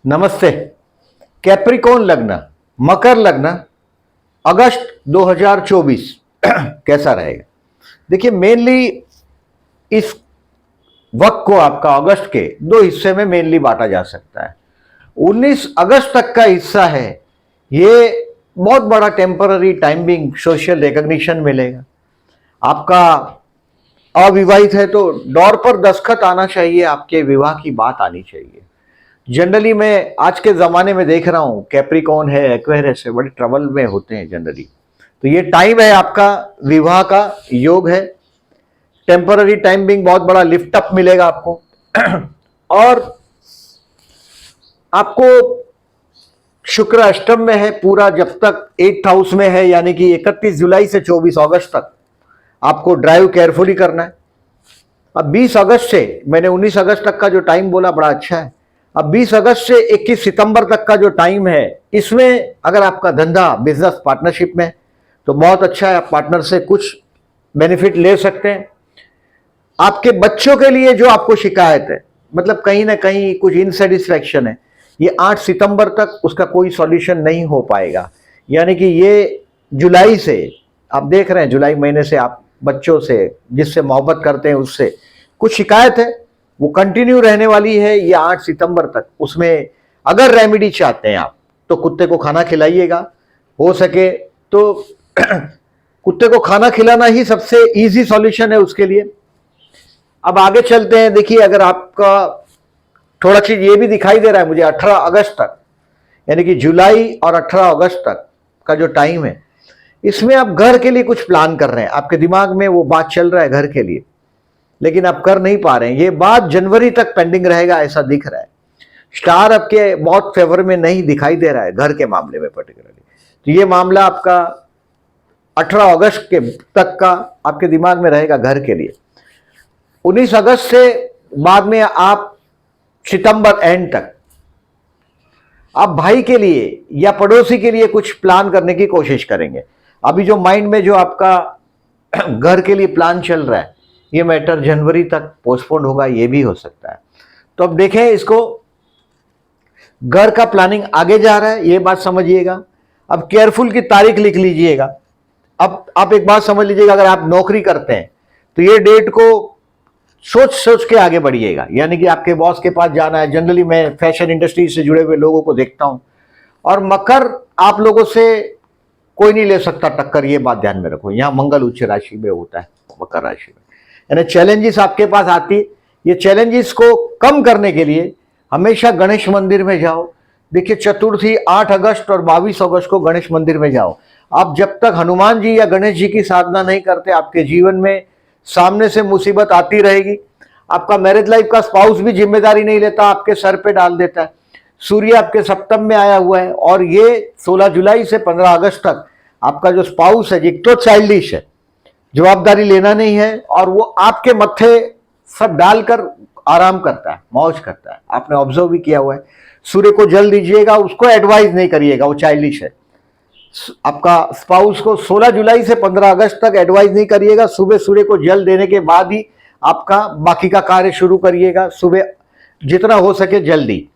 नमस्ते। कैप्रिकॉन लग्न, मकर लग्न, अगस्त 2024 कैसा रहेगा? देखिए, मेनली इस वक्त को आपका अगस्त के दो हिस्से में मेनली बांटा जा सकता है। 19 अगस्त तक का हिस्सा है, ये बहुत बड़ा टेम्पररी टाइमिंग सोशल रिकॉग्निशन मिलेगा। आपका अविवाहित है तो डोर पर दस्तखत आना चाहिए, आपके विवाह की बात आनी चाहिए। जनरली मैं आज के ज़माने में देख रहा हूँ कैप्रिकॉन है, एक्वेरियस है, बड़े ट्रबल में होते हैं जनरली। तो ये टाइम है आपका, विवाह का योग है। टेम्पररी टाइमिंग बहुत बड़ा लिफ्ट अप मिलेगा आपको और आपको शुक्र अष्टम में है पूरा, जब तक 8th हाउस में है, यानी कि 31 जुलाई से 24 अगस्त तक आपको ड्राइव केयरफुली करना है। अब 20 अगस्त से, मैंने 19 अगस्त तक का जो टाइम बोला बड़ा अच्छा है। अब 20 अगस्त से 21 सितंबर तक का जो टाइम है, इसमें अगर आपका धंधा बिजनेस पार्टनरशिप में, तो बहुत अच्छा है, आप पार्टनर से कुछ बेनिफिट ले सकते हैं। आपके बच्चों के लिए जो आपको शिकायत है, मतलब कहीं ना कहीं कुछ इनसेटिस्फैक्शन है, ये 8 सितंबर तक उसका कोई सॉल्यूशन नहीं हो पाएगा। यानी कि ये जुलाई से, आप देख रहे हैं जुलाई महीने से आप बच्चों से, जिससे मोहब्बत करते हैं, उससे कुछ शिकायत है, वो कंटिन्यू रहने वाली है ये 8 सितंबर तक। उसमें अगर रेमेडी चाहते हैं आप, तो कुत्ते को खाना खिलाइएगा, हो सके तो कुत्ते को खाना खिलाना ही सबसे इजी सॉल्यूशन है उसके लिए। अब आगे चलते हैं। देखिए, अगर आपका थोड़ा चीज ये भी दिखाई दे रहा है मुझे, 18 अगस्त तक, यानी कि जुलाई और 18 अगस्त तक का जो टाइम है, इसमें आप घर के लिए कुछ प्लान कर रहे हैं, आपके दिमाग में वो बात चल रहा है घर के लिए, लेकिन आप कर नहीं पा रहे हैं। ये बात जनवरी तक पेंडिंग रहेगा ऐसा दिख रहा है। स्टार आपके बहुत फेवर में नहीं दिखाई दे रहा है घर के मामले में पर्टिकुलरली। तो ये मामला आपका 18 अगस्त के तक का आपके दिमाग में रहेगा घर के लिए। 19 अगस्त से बाद में आप सितंबर एंड तक आप भाई के लिए या पड़ोसी के लिए कुछ प्लान करने की कोशिश करेंगे। अभी जो माइंड में जो आपका घर के लिए प्लान चल रहा है, ये मैटर जनवरी तक पोस्टपोन होगा, ये भी हो सकता है। तो अब देखें इसको, घर का प्लानिंग आगे जा रहा है, ये बात समझिएगा। अब केयरफुल की तारीख लिख लीजिएगा। अब आप एक बात समझ लीजिएगा, अगर आप नौकरी करते हैं तो ये डेट को सोच सोच के आगे बढ़िएगा, यानी कि आपके बॉस के पास जाना है। जनरली मैं फैशन इंडस्ट्री से जुड़े हुए लोगों को देखता हूं, और मकर आप लोगों से कोई नहीं ले सकता टक्कर, ये बात ध्यान में रखो। यहां मंगल उच्च राशि में होता है, मकर राशि में, यानी चैलेंजेस आपके पास आती। ये चैलेंजेस को कम करने के लिए हमेशा गणेश मंदिर में जाओ। देखिए, चतुर्थी 8 अगस्त और 22 अगस्त को गणेश मंदिर में जाओ। आप जब तक हनुमान जी या गणेश जी की साधना नहीं करते, आपके जीवन में सामने से मुसीबत आती रहेगी। आपका मैरिज लाइफ का स्पाउस भी जिम्मेदारी नहीं लेता, आपके सर पे डाल देता है। सूर्य आपके सप्तम में आया हुआ है, और ये 16 जुलाई से 15 अगस्त तक आपका जो स्पाउस है, एक तो चाइल्डिश है, जवाबदारी लेना नहीं है, और वो आपके मत्थे सब डालकर आराम करता है, मौज करता है। आपने ऑब्जर्व भी किया हुआ है। सूर्य को जल दीजिएगा, उसको एडवाइज नहीं करिएगा, वो चाइल्डिश है। आपका स्पाउस को 16 जुलाई से 15 अगस्त तक एडवाइस नहीं करिएगा। सुबह सूर्य को जल देने के बाद ही आपका बाकी का कार्य शुरू करिएगा। सुबह जितना हो सके जल्दी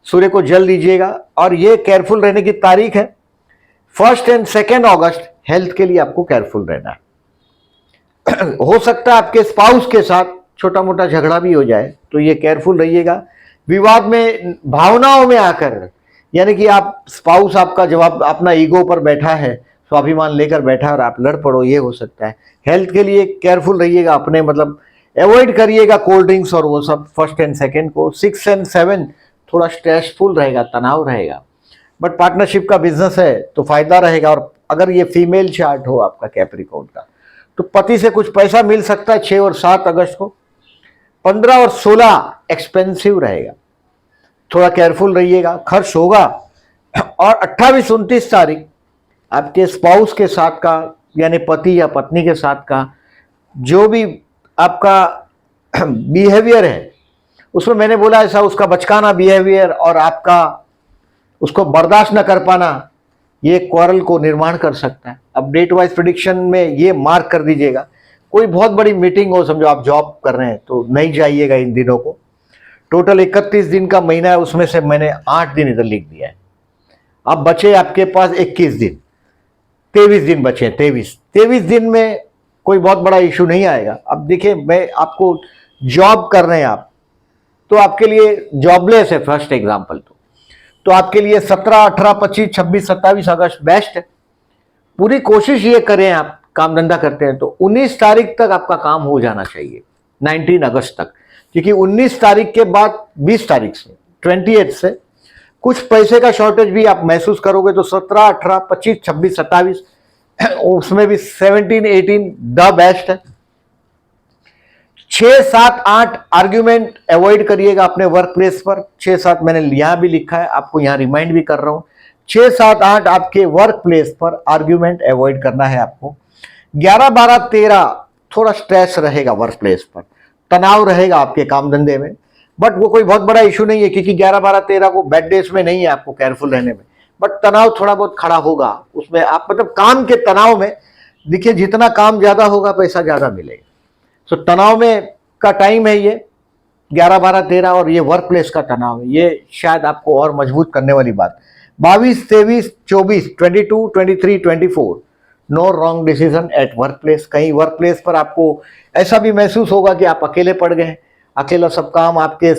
सूर्य को जल दीजिएगा। और ये केयरफुल रहने की तारीख है 1 और 2 अगस्त। हेल्थ के लिए आपको केयरफुल रहना है। हो सकता है आपके स्पाउस के साथ छोटा मोटा झगड़ा भी हो जाए, तो ये केयरफुल रहिएगा। विवाद में भावनाओं में आकर, यानी कि आप स्पाउस आपका जवाब अपना ईगो पर बैठा है, स्वाभिमान लेकर बैठा है और आप लड़ पड़ो, ये हो सकता है। हेल्थ के लिए केयरफुल रहिएगा, अपने मतलब अवॉइड करिएगा कोल्ड ड्रिंक्स और वो सब 1 और 2 को। 6 और 7 थोड़ा स्ट्रेसफुल रहेगा, तनाव रहेगा, बट पार्टनरशिप का बिजनेस है तो फायदा रहेगा। और अगर ये फीमेल चार्ट हो आपका कैप्रिकॉर्न का, तो पति से कुछ पैसा मिल सकता है 6 और 7 अगस्त को। 15 और 16 एक्सपेंसिव रहेगा, थोड़ा केयरफुल रहिएगा, खर्च होगा। और 28-29 तारीख आपके स्पाउस के साथ का, यानी पति या पत्नी के साथ का जो भी आपका बिहेवियर है, उसमें मैंने बोला ऐसा उसका बचकाना बिहेवियर और आपका उसको बर्दाश्त न कर पाना, ये क्वारल को निर्माण कर सकता है। अब डेट वाइज प्रिडिक्शन में ये मार्क कर दीजिएगा। कोई बहुत बड़ी मीटिंग हो, समझो आप जॉब कर रहे हैं, तो नहीं जाइएगा इन दिनों को। टोटल 31 दिन का महीना है, उसमें से मैंने 8 दिन इधर लिख दिया है। अब बचे आपके पास 21 दिन, 23 दिन बचे। 23 दिन में कोई बहुत बड़ा इशू नहीं आएगा। अब देखिए, मैं आपको जॉब कर रहे हैं आप, तो आपके लिए जॉबलेस है फर्स्ट एग्जाम्पल, तो आपके लिए 17, 18, 25, 26, 27 अगस्त बेस्ट है। पूरी कोशिश ये करें, आप काम धंधा करते हैं तो 19 तारीख तक आपका काम हो जाना चाहिए, 19 अगस्त तक, क्योंकि 19 तारीख के बाद 20 तारीख से 28 से कुछ पैसे का शॉर्टेज भी आप महसूस करोगे। तो 17, 18, 25, 26, 27 उसमें भी 17, 18 द बेस्ट है। 6, 7, 8 आर्ग्यूमेंट अवॉइड करिएगा अपने वर्क प्लेस पर। 6, 7 मैंने यहां भी लिखा है, आपको यहां रिमाइंड भी कर रहा हूं। 6, 7, 8 आपके वर्क प्लेस पर आर्ग्यूमेंट अवॉइड करना है आपको। 11, 12, 13 थोड़ा स्ट्रेस रहेगा वर्क प्लेस पर, तनाव रहेगा आपके काम धंधे में, बट वो कोई बहुत बड़ा इशू नहीं है, क्योंकि 11, 12, 13 को बैड डेज में नहीं है, आपको केयरफुल रहने में। बट तनाव थोड़ा बहुत खड़ा होगा उसमें, आप मतलब काम के तनाव में। देखिए, जितना काम ज्यादा होगा पैसा ज्यादा मिलेगा। तो तनाव में का टाइम है ये 11, 12, 13, और ये वर्क प्लेस का तनाव है, ये शायद आपको और मजबूत करने वाली बात। 22, 23, 24, 22, 23, 24 no wrong decision at work place. कहीं वर्क प्लेस पर आपको ऐसा भी महसूस होगा कि आप अकेले पड़ गए, अकेला सब काम आपके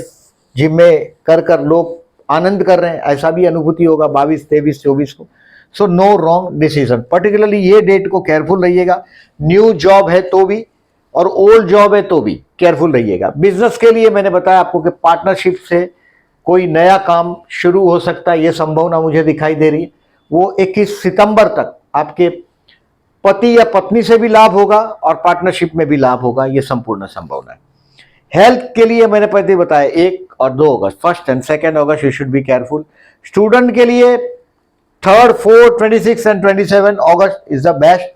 जिम्मे कर कर लोग आनंद कर रहे हैं, ऐसा भी अनुभूति होगा 22, 23, 24 को। So no wrong decision, particularly ये डेट को केयरफुल रहिएगा। न्यू जॉब है तो भी और ओल्ड जॉब है तो भी केयरफुल रहिएगा। बिजनेस के लिए मैंने बताया आपको कि पार्टनरशिप से कोई नया काम शुरू हो सकता है, ये संभावना मुझे दिखाई दे रही है। वो 21 सितंबर तक आपके पति या पत्नी से भी लाभ होगा और पार्टनरशिप में भी लाभ होगा, ये संपूर्ण संभावना है। हेल्थ के लिए मैंने पहले बताया 1 और 2 अगस्त, 1 and 2 August you should be careful. Student के लिए 3, 4, 26 and 27 August is the best.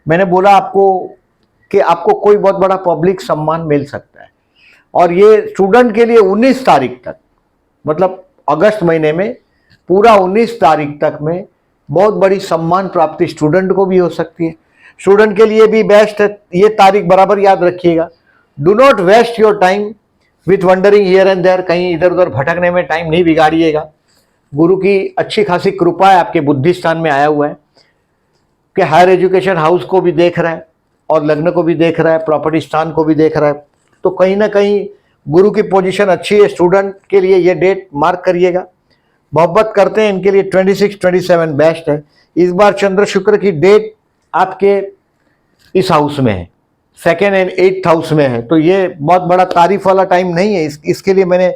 मैंने बोला आपको कि आपको कोई बहुत बड़ा पब्लिक सम्मान मिल सकता है, और ये स्टूडेंट के लिए 19 तारीख तक, मतलब अगस्त महीने में पूरा 19 तारीख तक में बहुत बड़ी सम्मान प्राप्ति स्टूडेंट को भी हो सकती है। स्टूडेंट के लिए भी बेस्ट है, ये तारीख बराबर याद रखिएगा। Do not waste your time with wandering here and there, कहीं इधर उधर भटकने में टाइम नहीं बिगाड़िएगा। गुरु की अच्छी खासी कृपा है, आपके बुद्धि स्थान में आया हुआ है कि हायर एजुकेशन हाउस को भी देख रहा है और लग्न को भी देख रहा है, प्रॉपर्टी स्थान को भी देख रहा है, तो कहीं ना कहीं गुरु की पोजीशन अच्छी है। स्टूडेंट के लिए ये डेट मार्क करिएगा। मोहब्बत करते हैं इनके लिए 26, 27 बेस्ट है। इस बार चंद्र शुक्र की डेट आपके इस हाउस में है, 2nd एंड 8th हाउस में है, तो ये बहुत बड़ा तारीफ वाला टाइम नहीं है। इसके लिए मैंने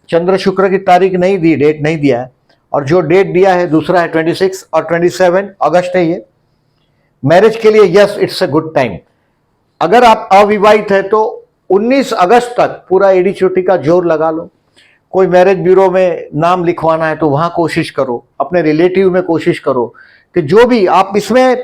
चंद्र शुक्र की तारीख नहीं दी, डेट नहीं दिया है, और जो डेट दिया है दूसरा है 26 और 27 अगस्त है ये। मैरिज के लिए yes, it's a good time. अगर आप अविवाहित है तो 19 अगस्त तक पूरा एडी चोटी का जोर लगा लो। कोई मैरिज ब्यूरो में नाम लिखवाना है तो वहां कोशिश करो, अपने रिलेटिव में कोशिश करो कि जो भी आप इसमें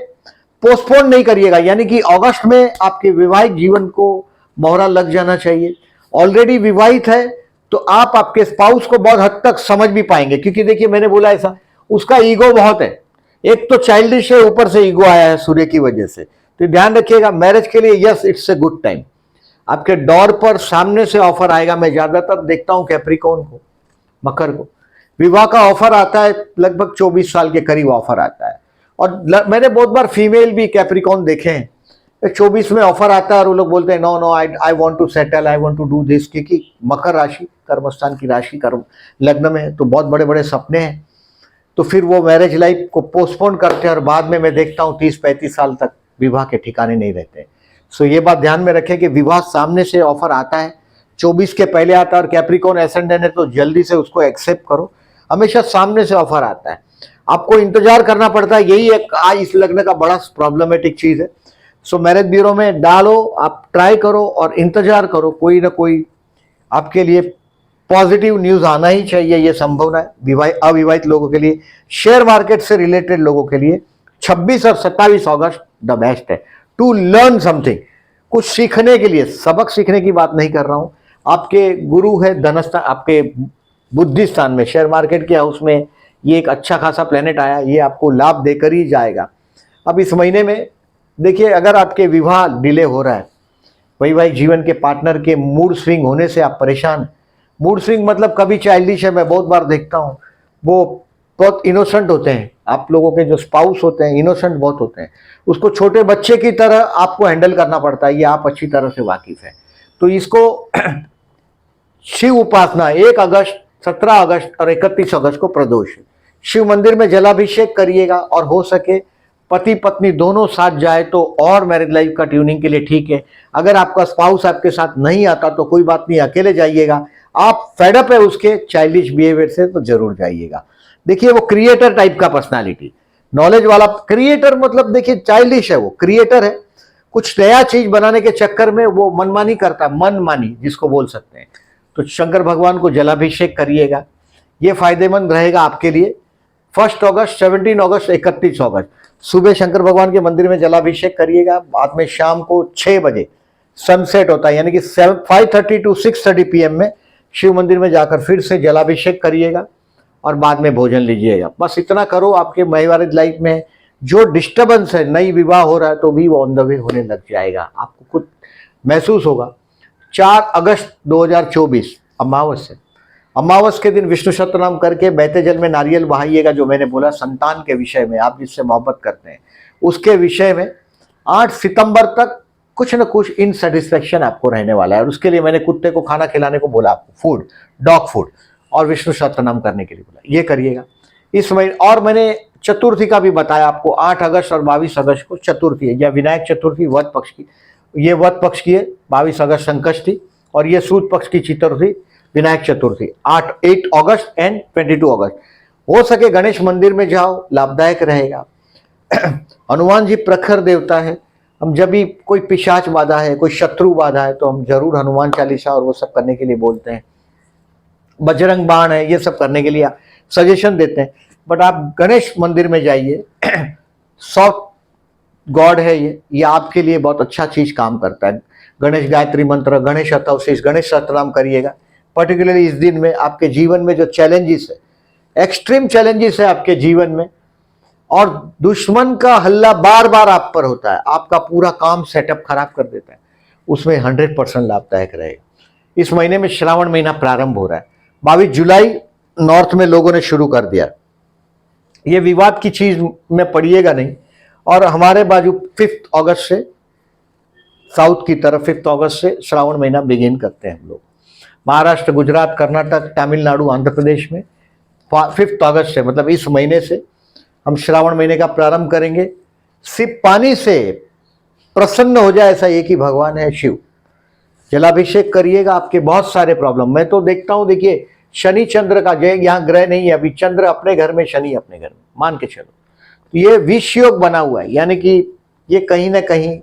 पोस्टपोन नहीं करिएगा, यानी कि अगस्त में आपके विवाहित जीवन को मोहरा लग जाना चाहिए। ऑलरेडी विवाहित है तो आप आपके स्पाउस को बहुत हद तक समझ भी पाएंगे, क्योंकि देखिए मैंने बोला ऐसा, उसका ईगो बहुत है, एक तो चाइल्डिश है, ऊपर से ईगो आया है सूर्य की वजह से। तो ध्यान रखिएगा, मैरिज के लिए yes, it's a good time. आपके डोर पर सामने से ऑफर आएगा। मैं ज्यादातर देखता हूं कैप्रिकॉर्न को, मकर को, विवाह का ऑफर आता है, लगभग 24 साल के करीब ऑफर आता है। और मैंने बहुत बार फीमेल भी कैप्रिकॉर्न देखे हैं, 24 में ऑफर आता है और वो लोग बोलते हैं no no, I want to settle, I want to do this, क्योंकि मकर राशि कर्मस्थान की राशि, कर्म लग्न में है, तो बहुत बड़े बड़े सपने हैं। तो फिर वो मैरिज लाइफ को पोस्टपोन करते हैं और बाद में मैं देखता हूँ 30-35 साल तक विवाह के ठिकाने नहीं रहते। सो ये बात ध्यान में रखें कि विवाह सामने से ऑफर आता है, 24 के पहले आता है, और कैप्रिकॉर्न एसेंडेंट है तो जल्दी से उसको एक्सेप्ट करो। हमेशा सामने से ऑफर आता है, आपको इंतजार करना पड़ता है, यही एक इस लग्न का बड़ा प्रॉब्लमेटिक चीज है। सो मैरिज ब्यूरो में डालो, आप ट्राई करो और इंतजार करो, कोई ना कोई आपके लिए पॉजिटिव न्यूज आना ही चाहिए, ये संभावना है। अविवाहित लोगों के लिए, शेयर मार्केट से रिलेटेड लोगों के लिए 26 और 27 अगस्त द बेस्ट है टू लर्न समथिंग, कुछ सीखने के लिए। सबक सीखने की बात नहीं कर रहा हूं, आपके गुरु है धनस्थान, आपके बुद्धि स्थान में, शेयर मार्केट के हाउस में ये एक अच्छा खासा प्लेनेट आया, ये आपको लाभ देकर ही जाएगा। अब इस महीने में देखिए, अगर आपके विवाह डिले हो रहा है, वैवाहिक जीवन के पार्टनर के मूड स्विंग होने से आप परेशान, मूड स्विंग मतलब कभी चाइल्डिश है, मैं बहुत बार देखता हूँ, वो बहुत इनोसेंट होते हैं, आप लोगों के जो स्पाउस होते हैं इनोसेंट बहुत होते हैं, उसको छोटे बच्चे की तरह आपको हैंडल करना पड़ता है, ये आप अच्छी तरह से वाकिफ है। तो इसको शिव उपासना 1 अगस्त, 17 अगस्त और 31 अगस्त को प्रदोष है। शिव मंदिर में जलाभिषेक करिएगा, और हो सके पति पत्नी दोनों साथ जाए तो और मैरिज लाइफ का ट्यूनिंग के लिए ठीक है। अगर आपका स्पाउस आपके साथ नहीं आता तो कोई बात नहीं, अकेले जाइएगा। आप फेडअप है उसके चाइल्डिश बिहेवियर से तो जरूर जाइएगा। देखिए वो क्रिएटर टाइप का पर्सनालिटी, नॉलेज वाला क्रिएटर, मतलब देखिए चाइल्डिश है, वो क्रिएटर है, कुछ नया चीज बनाने के चक्कर में वो मनमानी करता है, मनमानी जिसको बोल सकते हैं। तो शंकर भगवान को जलाभिषेक करिएगा, ये फायदेमंद रहेगा आपके लिए। 1 अगस्त, 17 अगस्त, 31 अगस्त सुबह शंकर भगवान के मंदिर में जलाभिषेक करिएगा। बाद में शाम को 6 बजे सनसेट होता है, यानी कि 5:30 to 6:30 PM में शिव मंदिर में जाकर फिर से जलाभिषेक करिएगा और बाद में भोजन लीजिएगा। बस इतना करो, आपके मैरिज लाइफ में जो डिस्टर्बेंस है, नई विवाह हो रहा है तो भी वो ऑन द वे होने लग जाएगा, आपको कुछ महसूस होगा। 4 अगस्त 2024 अमावस है। अमावस के दिन विष्णु सहस्त्रनाम करके बहते जल में नारियल बहाइएगा, जो मैंने बोला संतान के विषय में, आप जिससे मोहब्बत करते हैं उसके विषय में। 8 सितंबर तक कुछ न कुछ इनसेटिस्फेक्शन आपको रहने वाला है, और उसके लिए मैंने कुत्ते को खाना खिलाने को बोला, आपको फूड, डॉग फूड, और विष्णु सहस्त्रनाम करने के लिए बोला, ये करिएगा इस महीने। और मैंने चतुर्थी का भी बताया आपको, 8 अगस्त और 22 अगस्त को चतुर्थी है, या विनायक चतुर्थी वध पक्ष की, ये वध पक्ष की है, 22 अगस्त संकष्टी, और ये सूद पक्ष की चतुर्थी विनायक चतुर्थी 8 अगस्त एंड 22 अगस्त। हो सके गणेश मंदिर में जाओ, लाभदायक रहेगा। हनुमान जी प्रखर देवता है, हम जब भी कोई पिशाच बाधा है, कोई शत्रु बाधा है, तो हम जरूर हनुमान चालीसा और वो सब करने के लिए बोलते हैं। बजरंग बाण है, ये सब करने के लिए सजेशन देते हैं। बट आप गणेश मंदिर में जाइए, सॉफ्ट गॉड है ये आपके लिए बहुत अच्छा चीज काम करता है। गणेश गायत्री मंत्र, गणेश अथवशीष, गणेश सहस्त्रनाम करिएगा। पर्टिकुलरली इस दिन में आपके जीवन में जो चैलेंजेस है, एक्सट्रीम चैलेंजेस है आपके जीवन में, और दुश्मन का हल्ला बार बार आप पर होता है, आपका पूरा काम सेटअप खराब कर देता है, उसमें 100% लाभदायक रहेगा। इस महीने में श्रावण महीना प्रारंभ हो रहा है, 22 जुलाई नॉर्थ में लोगों ने शुरू कर दिया। ये विवाद की चीज में पड़िएगा नहीं। और हमारे बाजू 5 अगस्त से, साउथ की तरफ 5 अगस्त से श्रावण महीना बिगिन करते हैं हम लोग। महाराष्ट्र, गुजरात, कर्नाटक, तमिलनाडु, आंध्र प्रदेश में 5 अगस्त से, मतलब इस महीने से हम श्रावण महीने का प्रारंभ करेंगे। सिर्फ पानी से प्रसन्न हो जाए ऐसा एक ही भगवान है, शिव। जलाभिषेक करिएगा, आपके बहुत सारे प्रॉब्लम, मैं तो देखता हूं, देखिए शनि चंद्र का, जय यहाँ ग्रह नहीं है अभी, चंद्र अपने घर में, शनि अपने घर में, मान के चलो, ये विष योग बना हुआ है, यानी कि ये कहीं ना कहीं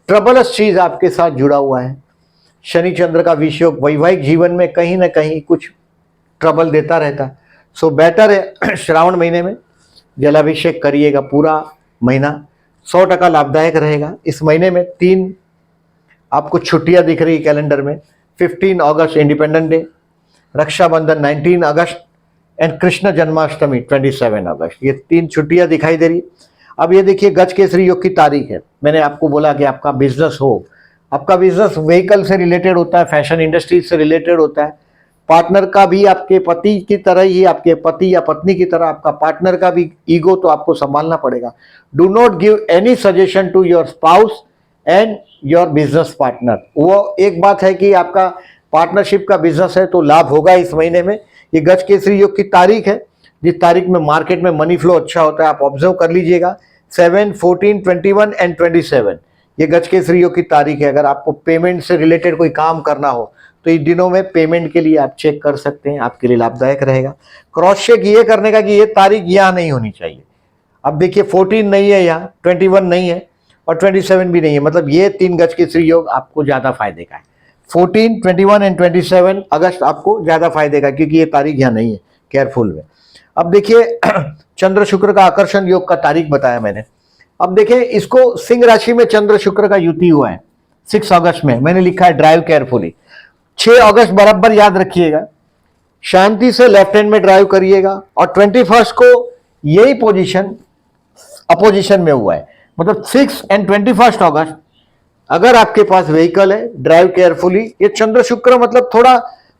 ट्रबलस चीज आपके साथ जुड़ा हुआ है। शनि चंद्र का विष योग वैवाहिक जीवन में कहीं ना कहीं कुछ ट्रबल देता रहता है। सो बेटर है श्रावण महीने में जलाभिषेक करिएगा, पूरा महीना 100% लाभदायक रहेगा। इस महीने में 3 आपको छुट्टियां दिख रही कैलेंडर में, 15 August Independence Day, Rakshabandhan 19 August and Krishna Janmashtami 27 August, ये 3 छुट्टियां दिखाई दे रही। अब ये देखिए गज केसरी योग की तारीख है। मैंने आपको बोला कि आपका बिजनेस हो, आपका बिजनेस व्हीकल से रिलेटेड होता है, फैशन इंडस्ट्री से रिलेटेड होता है, पार्टनर का भी आपके पति की तरह ही, आपके पति या पत्नी की तरह आपका पार्टनर का भी ईगो तो आपको संभालना पड़ेगा। Do not give any suggestion to your spouse and your business partner. वो एक बात है कि आपका पार्टनरशिप का बिजनेस है तो लाभ होगा इस महीने में। ये गज केसरी योग की तारीख है, जिस तारीख में मार्केट में मनी फ्लो अच्छा होता है, आप ऑब्जर्व कर लीजिएगा। 7, 14, 21 एंड 27 ये गज केसरी योग की तारीख है। अगर आपको पेमेंट से रिलेटेड कोई काम करना हो तो इन दिनों में पेमेंट के लिए आप चेक कर सकते हैं, आपके लिए लाभदायक रहेगा। क्रॉस चेक ये करने का कि ये तारीख यहाँ नहीं होनी चाहिए। अब देखिए 14 नहीं है यहाँ, 21 नहीं है और 27 भी नहीं है, मतलब ये 3 गज केसरी योग आपको ज्यादा फायदे का है। 14, 21 एंड 27 अगस्त आपको ज्यादा फायदे का, क्योंकि ये तारीख यहाँ नहीं है, केयरफुल में। अब देखिए चंद्र शुक्र का आकर्षण योग का तारीख बताया मैंने। अब देखिए इसको सिंह राशि में चंद्र शुक्र का युति हुआ है 6 अगस्त में, मैंने लिखा है ड्राइव केयरफुली। 6 अगस्त बराबर याद रखिएगा, शांति से लेफ्ट हैंड में ड्राइव करिएगा। और 21 को यही पोजीशन अपोजिशन में हुआ है, मतलब 6 एंड 21 अगस्त अगर आपके पास व्हीकल है ड्राइव केयरफुली। ये चंद्र शुक्र मतलब थोड़ा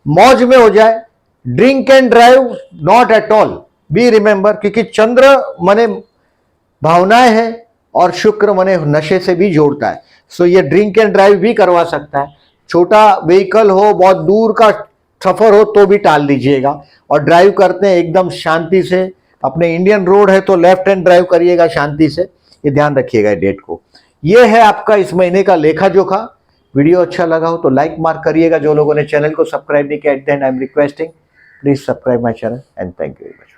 मौज में हो जाए। Drink and drive not at all, be remember, क्योंकि चंद्र मने भावनाएं है और शुक्र मने नशे से भी जोड़ता है। सो ये ड्रिंक एंड ड्राइव भी करवा सकता है। छोटा व्हीकल हो, बहुत दूर का सफर हो तो भी टाल दीजिएगा, और ड्राइव करते हैं एकदम शांति से। अपने इंडियन रोड है तो लेफ्ट हैंड ड्राइव करिएगा शांति से। ये ध्यान रखिएगा डेट को। ये है आपका इस महीने का लेखा जोखा। वीडियो अच्छा लगा हो तो लाइक मार्क करिएगा। जो लोगों ने चैनल को सब्सक्राइब नहीं किया, at the and I am requesting, please subscribe my channel and thank you very much.